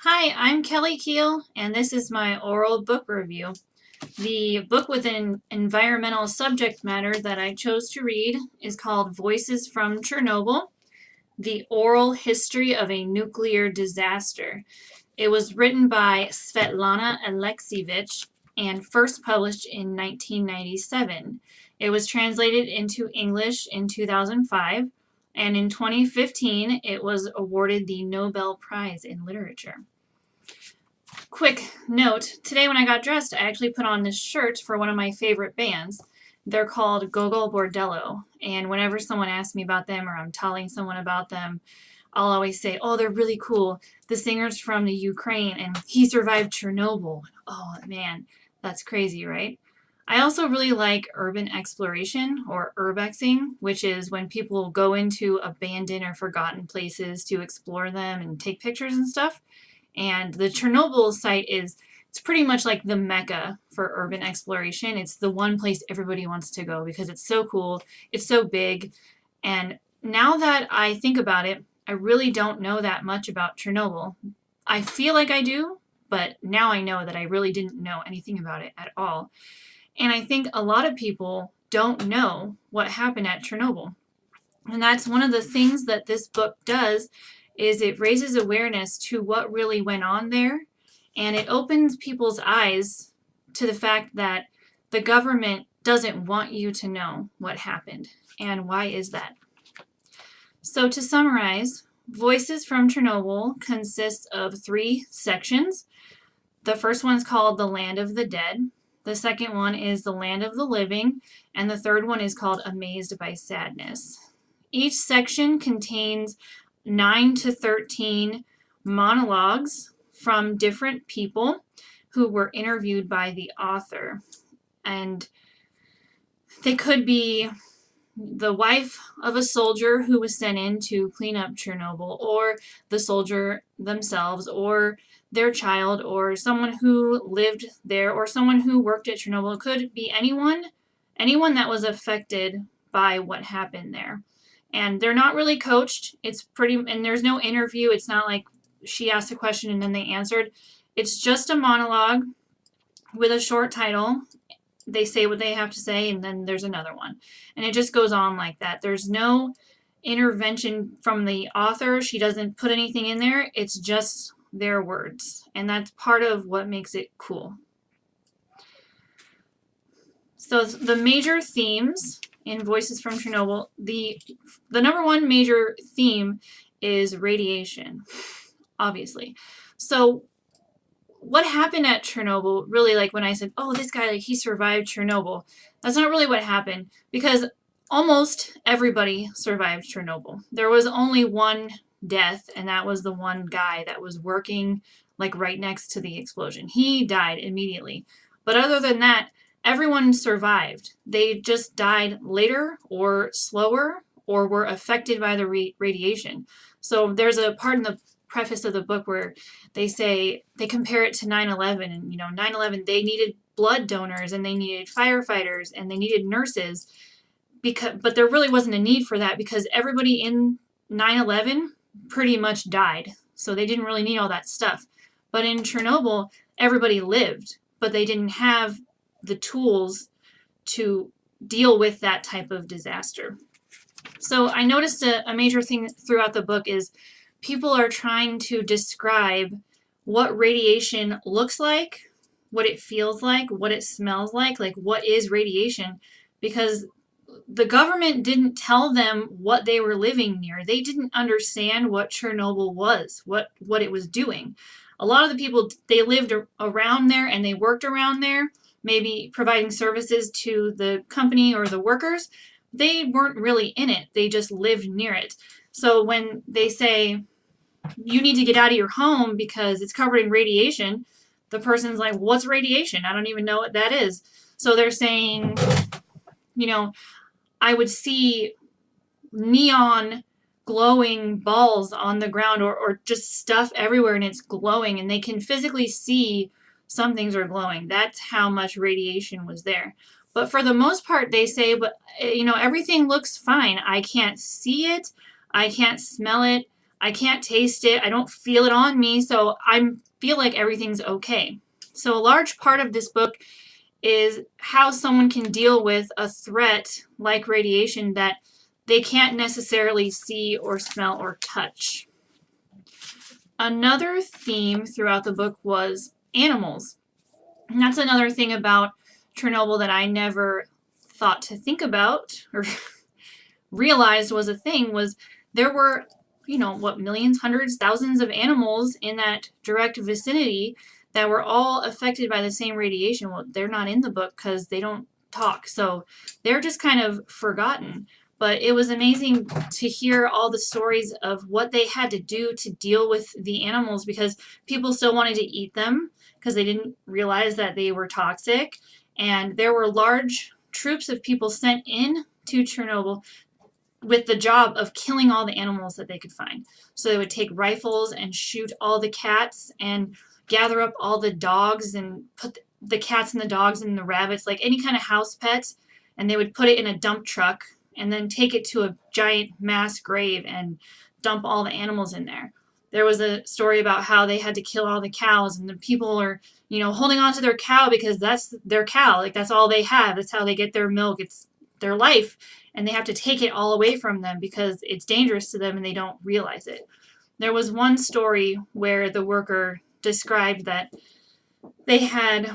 Hi, I'm Kelly Keel, and this is my oral book review. The book with an environmental subject matter that I chose to read is called Voices from Chernobyl: The Oral History of a Nuclear Disaster. It was written by Svetlana Alexievich and first published in 1997. It was translated into English in 2005, and in 2015 it was awarded the Nobel Prize in Literature. Quick note, today when I got dressed, I actually put on this shirt for one of my favorite bands. They're called Gogol Bordello, and whenever someone asks me about them or I'm telling someone about them, I'll always say, oh, they're really cool. The singer's from the Ukraine and he survived Chernobyl. Oh man, that's crazy, right? I also really like urban exploration, or urbexing, which is when people go into abandoned or forgotten places to explore them and take pictures and stuff. And the Chernobyl site it's pretty much like the mecca for urban exploration. It's the one place everybody wants to go because it's so cool, it's so big. And now that I think about it, I really don't know that much about Chernobyl. I feel like I do, but now I know that I really didn't know anything about it at all. And I think a lot of people don't know what happened at Chernobyl. And that's one of the things that this book does, is it raises awareness to what really went on there, and it opens people's eyes to the fact that the government doesn't want you to know what happened. And why is that? So to summarize, Voices from Chernobyl consists of 3 sections. The first one is called The Land of the Dead. The second one is The Land of the Living. And the third one is called Amazed by Sadness. Each section contains 9 to 13 monologues from different people who were interviewed by the author. And they could be the wife of a soldier who was sent in to clean up Chernobyl, or the soldier themselves, or their child, or someone who lived there, or someone who worked at Chernobyl. It could be anyone that was affected by what happened there. And they're not really coached. And there's no interview. It's not like she asked a question and then they answered. It's just a monologue with a short title. They say what they have to say, and then there's another one. And it just goes on like that. There's no intervention from the author. She doesn't put anything in there. It's just their words. And that's part of what makes it cool. So the major themes in Voices from Chernobyl, the number one major theme is radiation, obviously. So what happened at Chernobyl, really, like when I said, oh, this guy, like, he survived Chernobyl, that's not really what happened, because almost everybody survived Chernobyl. There was only one death, and that was the one guy that was working like right next to the explosion. He died immediately. But other than that, everyone survived. They just died later or slower or were affected by the radiation. So there's a part in the preface of the book where they say, they compare it to 9/11, and 9/11, they needed blood donors and they needed firefighters and they needed nurses, but there really wasn't a need for that because everybody in 9/11 pretty much died. So they didn't really need all that stuff. But in Chernobyl, everybody lived, but they didn't have the tools to deal with that type of disaster. So I noticed a major thing throughout the book is people are trying to describe what radiation looks like, what it feels like, what it smells like what is radiation, because the government didn't tell them what they were living near. They didn't understand what Chernobyl was, what it was doing. A lot of the people, they lived around there and they worked around there, maybe providing services to the company or the workers. They weren't really in it. They just lived near it. So when they say, you need to get out of your home because it's covered in radiation, the person's like, what's radiation? I don't even know what that is. So they're saying, I would see neon glowing balls on the ground, or just stuff everywhere and it's glowing, and they can physically see some things are glowing. That's how much radiation was there. But for the most part, they say, but everything looks fine. I can't see it. I can't smell it. I can't taste it. I don't feel it on me, so I feel like everything's okay. So a large part of this book is how someone can deal with a threat like radiation that they can't necessarily see or smell or touch. Another theme throughout the book was animals. And that's another thing about Chernobyl that I never thought to think about or realized was a thing was there were, millions, hundreds, thousands of animals in that direct vicinity that were all affected by the same radiation. Well, they're not in the book because they don't talk. So they're just kind of forgotten. But it was amazing to hear all the stories of what they had to do to deal with the animals because people still wanted to eat them because they didn't realize that they were toxic. And there were large troops of people sent in to Chernobyl with the job of killing all the animals that they could find. So they would take rifles and shoot all the cats and gather up all the dogs and put the cats and the dogs and the rabbits, like any kind of house pets, and they would put it in a dump truck and then take it to a giant mass grave and dump all the animals in there. There was a story about how they had to kill all the cows, and the people are, holding on to their cow because that's their cow. Like, that's all they have. That's how they get their milk. It's their life. And they have to take it all away from them because it's dangerous to them and they don't realize it. There was one story where the worker described that they had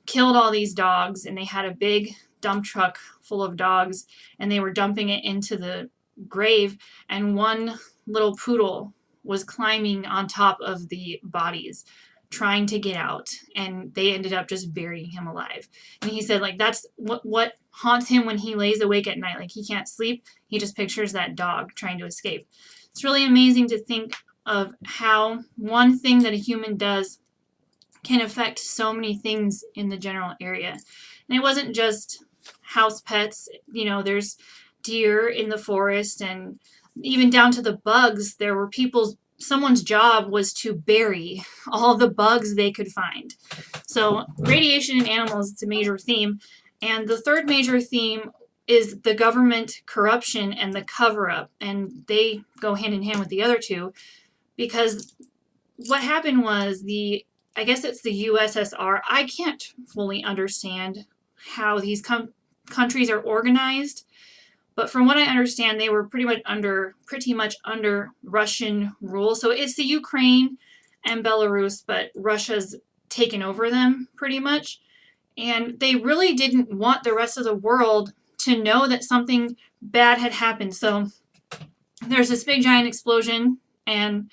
killed all these dogs and they had a big dump truck full of dogs and they were dumping it into the grave, and one little poodle was climbing on top of the bodies trying to get out, and they ended up just burying him alive. And he said, like, that's what haunts him when he lays awake at night. Like, he can't sleep. He just pictures that dog trying to escape. It's really amazing to think of how one thing that a human does can affect so many things in the general area. And it wasn't just house pets. There's deer in the forest, and even down to the bugs. There were someone's job was to bury all the bugs they could find. So radiation in animals, it's a major theme. And the third major theme is the government corruption and the cover-up. And they go hand in hand with the other two, because what happened was I guess it's the USSR. I can't fully understand how these countries are organized. But from what I understand, they were pretty much under Russian rule. So it's the Ukraine and Belarus, but Russia's taken over them pretty much. And they really didn't want the rest of the world to know that something bad had happened. So there's this big giant explosion, and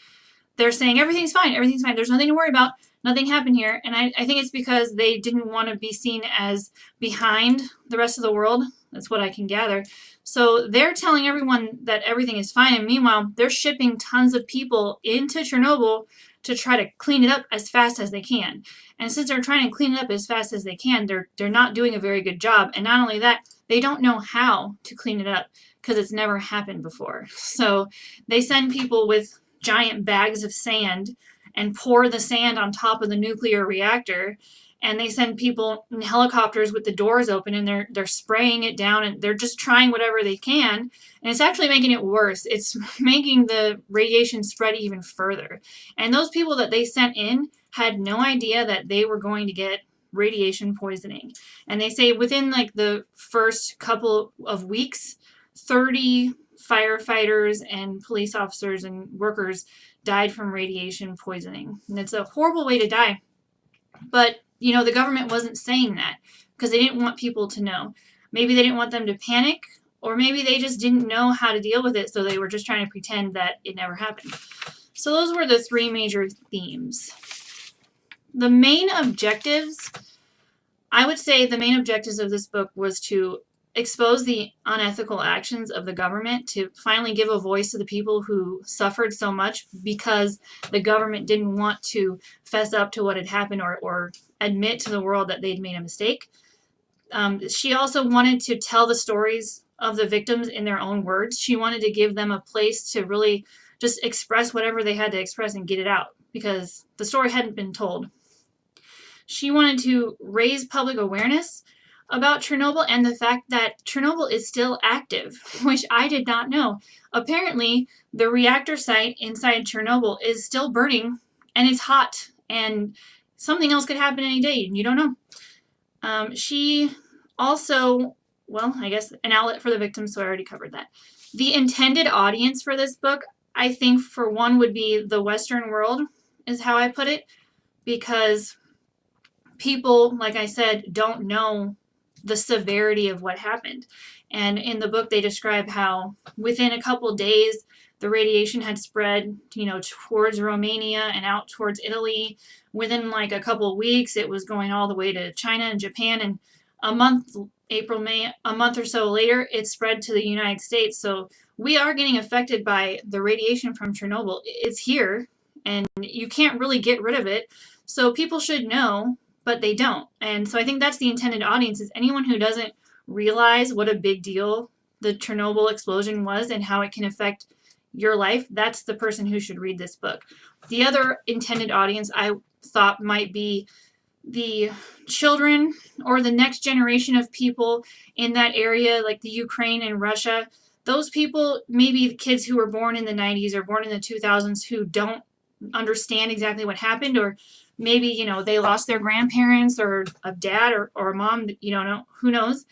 they're saying everything's fine, there's nothing to worry about, nothing happened here. And I think it's because they didn't want to be seen as behind the rest of the world. That's what I can gather. So they're telling everyone that everything is fine, and meanwhile, they're shipping tons of people into Chernobyl to try to clean it up as fast as they can. And since they're trying to clean it up as fast as they can, they're not doing a very good job. And not only that, they don't know how to clean it up because it's never happened before. So they send people with giant bags of sand and pour the sand on top of the nuclear reactor. And they send people in helicopters with the doors open, and they're spraying it down, and they're just trying whatever they can. And it's actually making it worse. It's making the radiation spread even further. And those people that they sent in had no idea that they were going to get radiation poisoning. And they say within like the first couple of weeks, 30 firefighters and police officers and workers died from radiation poisoning. And it's a horrible way to die. But the government wasn't saying that because they didn't want people to know. Maybe they didn't want them to panic, or maybe they just didn't know how to deal with it, so they were just trying to pretend that it never happened. So those were the three major themes. The main objectives, I would say the main objectives of this book was to expose the unethical actions of the government, to finally give a voice to the people who suffered so much because the government didn't want to fess up to what had happened or admit to the world that they'd made a mistake. She also wanted to tell the stories of the victims in their own words. She wanted to give them a place to really just express whatever they had to express and get it out because the story hadn't been told. She wanted to raise public awareness about Chernobyl and the fact that Chernobyl is still active, which I did not know. Apparently, the reactor site inside Chernobyl is still burning and it's hot, and something else could happen any day, and you don't know. She also, well, I guess an outlet for the victims, so I already covered that. The intended audience for this book, I think, for one, would be the Western world, is how I put it, because people, like I said, don't know the severity of what happened. And in the book, they describe how within a couple days, the radiation had spread, towards Romania and out towards Italy. Within like a couple weeks, it was going all the way to China and Japan. And a month, April, May, a month or so later, it spread to the United States. So we are getting affected by the radiation from Chernobyl. It's here, and you can't really get rid of it. So people should know, but they don't. And so I think that's the intended audience, is anyone who doesn't realize what a big deal the Chernobyl explosion was and how it can affect your life. That's the person who should read this book. The other intended audience I thought might be the children or the next generation of people in that area, like the Ukraine and Russia. Those people, maybe the kids who were born in the 90s or born in the 2000s, who don't understand exactly what happened, or maybe, they lost their grandparents or a dad or a mom, who knows.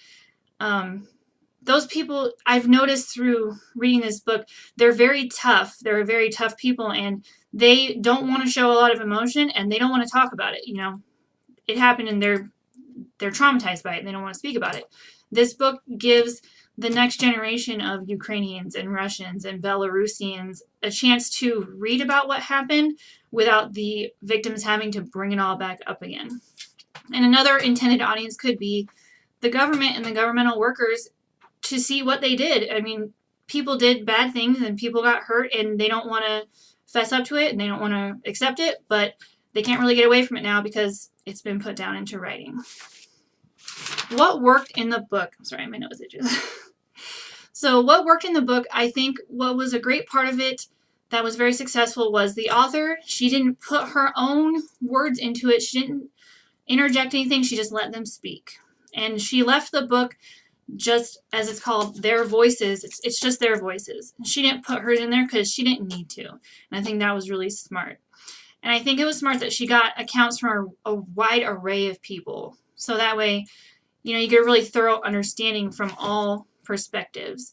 Those people, I've noticed through reading this book, they're very tough. They're very tough people, and they don't want to show a lot of emotion, and they don't want to talk about it. It happened, and they're traumatized by it, and they don't want to speak about it. This book gives the next generation of Ukrainians and Russians and Belarusians a chance to read about what happened without the victims having to bring it all back up again. And another intended audience could be the government and the governmental workers, to see what they did. I mean, people did bad things and people got hurt, and they don't want to fess up to it and they don't want to accept it, but they can't really get away from it now because it's been put down into writing. What worked in the book? I'm sorry, my nose itches. So what worked in the book, I think what was a great part of it that was very successful was the author. She didn't put her own words into it. She didn't interject anything. She just let them speak. And she left the book just, as it's called, their voices. It's just their voices. She didn't put hers in there because she didn't need to. And I think that was really smart. And I think it was smart that she got accounts from a wide array of people. So that way, you get a really thorough understanding from all perspectives.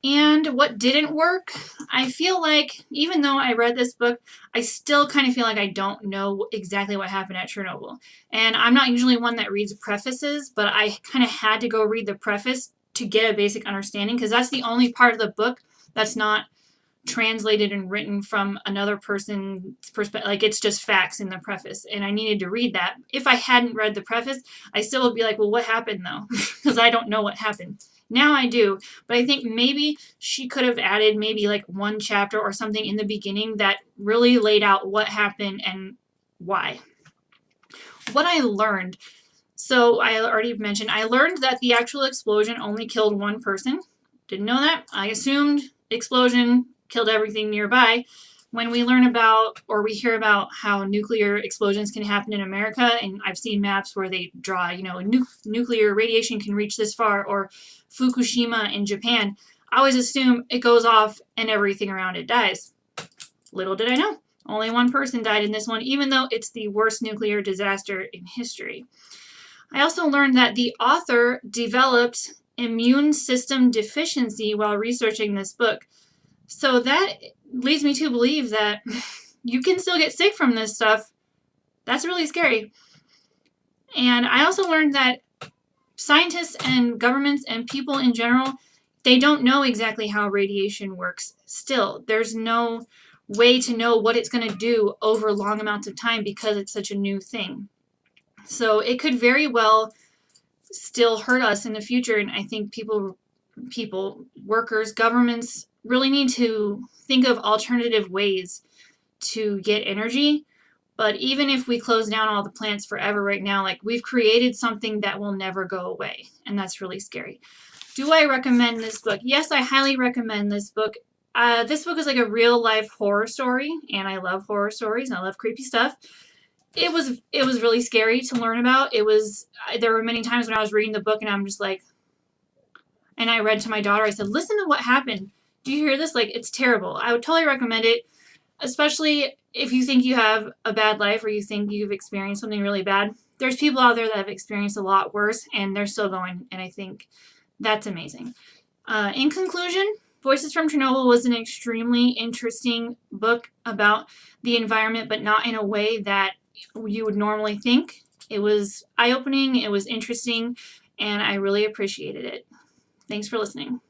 And what didn't work, I feel like, even though I read this book, I still kind of feel like I don't know exactly what happened at Chernobyl. And I'm not usually one that reads prefaces, but I kind of had to go read the preface to get a basic understanding, because that's the only part of the book that's not translated and written from another person's perspective. Like, it's just facts in the preface, and I needed to read that. If I hadn't read the preface, I still would be like, well, what happened though? Because I don't know what happened. Now I do, but I think maybe she could have added maybe like one chapter or something in the beginning that really laid out what happened and why. What I learned, so I already mentioned, I learned that the actual explosion only killed one person. Didn't know that. I assumed explosion killed everything nearby. When we learn about, or we hear about, how nuclear explosions can happen in America, and I've seen maps where they draw, nuclear radiation can reach this far, or Fukushima in Japan, I always assume it goes off and everything around it dies. Little did I know, only one person died in this one, even though it's the worst nuclear disaster in history. I also learned that the author developed immune system deficiency while researching this book. So that leads me to believe that you can still get sick from this stuff. That's really scary. And I also learned that scientists and governments and people in general, they don't know exactly how radiation works still. There's no way to know what it's going to do over long amounts of time because it's such a new thing. So it could very well still hurt us in the future. And I think people, workers, governments really need to think of alternative ways to get energy. But even if we close down all the plants forever right now, like, we've created something that will never go away. And that's really scary. Do I recommend this book? Yes, I highly recommend this book. This book is like a real life horror story, and I love horror stories, and I love creepy stuff. it was really scary to learn about. There were many times when I was reading the book and I'm just like, and I read to my daughter, I said, listen to what happened. Do you hear this? Like, it's terrible. I would totally recommend it, especially if you think you have a bad life or you think you've experienced something really bad. There's people out there that have experienced a lot worse and they're still going, and I think that's amazing. In conclusion, Voices from Chernobyl was an extremely interesting book about the environment, but not in a way that you would normally think. It was eye-opening, it was interesting, and I really appreciated it. Thanks for listening.